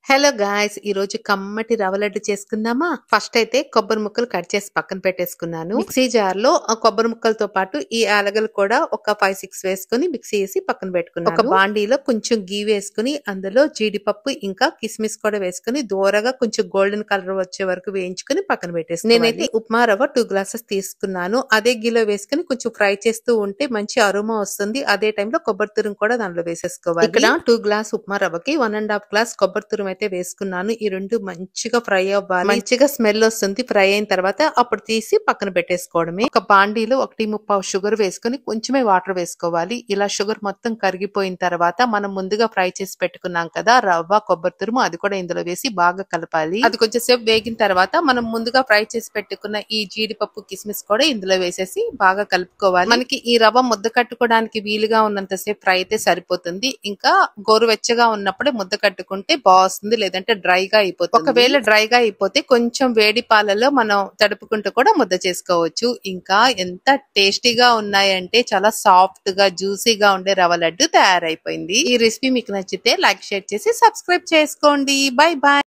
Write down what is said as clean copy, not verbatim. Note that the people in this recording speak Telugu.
హలో గాయ్స్, ఈ రోజు కమ్మటి రవ్వ లడ్డు చేసుకుందామా. ఫస్ట్ అయితే కొబ్బరి ముక్కలు కట్ చేసి పక్కన పెట్టేసుకున్నాను. మిక్సీ జార్ లో ఆ కొబ్బరి ముక్కలతో పాటు ఈ యాలగలు కూడా ఒక 5-6 వేసుకుని మిక్సీ వేసి పక్కన పెట్టుకున్నాను. ఒక బాండీలో కొంచెం గీ వేసుకుని అందులో జీడిపప్పు ఇంకా కిస్మిస్ కూడా వేసుకుని దూరగా కొంచెం గోల్డెన్ కలర్ వచ్చే వరకు వేయించుకుని పక్కన పెట్టేసుకున్నాను. నేనైతే ఉప్మా రవ్వ 2 గ్లాసెస్ తీసుకున్నాను. అదే గీలో వేసుకుని కొంచెం ఫ్రై చేస్తూ ఉంటే మంచి అరోమా వస్తుంది. అదే టైంలో కొబ్బరి తురుము కూడా దానిలో వేసేసుకోవాలి. ఇక్కడ 2 గ్లాస్ ఉప్మా రవ్వకి 1.5 గ్లాస్ కొబ్బరి తురుము అయితే వేసుకున్నాను. ఈ రెండు మంచిగా ఫ్రై అవ్వాలి, మంచిగా స్మెల్ వస్తుంది. ఫ్రై అయిన తర్వాత అప్పుడు తీసి పక్కన పెట్టేసుకోవడమే. ఒక బాండీలో 1.25 షుగర్ వేసుకుని కొంచెమే వాటర్ వేసుకోవాలి. ఇలా షుగర్ మొత్తం కరిగిపోయిన తర్వాత మనం ముందుగా ఫ్రై చేసి పెట్టుకున్నాం కదా రవ్వ కొబ్బరి తురుము, అది కూడా ఇందులో వేసి బాగా కలపాలి. అది కొంచెం సేపు వేగిన తర్వాత మనం ముందుగా ఫ్రై చేసి పెట్టుకున్న ఈ జీడిపప్పు కిస్మిస్ కూడా ఇందులో వేసేసి బాగా కలుపుకోవాలి. మనకి ఈ రవ్వ ముద్ద కట్టుకోవడానికి వీలుగా ఉన్నంత సేపు ఫ్రై అయితే సరిపోతుంది. ఇంకా గోరువెచ్చగా ఉన్నప్పుడే ముద్ద కట్టుకుంటే బాగుంది, లేదంటే డ్రైగా అయిపోతుంది. ఒకవేళ డ్రైగా అయిపోతే కొంచెం వేడి పాలలో మనం తడుపుకుంటూ కూడా ముద్ద చేసుకోవచ్చు. ఇంకా ఎంత టేస్టీగా ఉన్నాయంటే చాలా సాఫ్ట్ గా జ్యూసీగా ఉండే రవ్వ లడ్డు తయారైపోయింది. ఈ రెసిపీ మీకు నచ్చితే లైక్ షేర్ చేసి సబ్స్క్రైబ్ చేసుకోండి. Bye bye.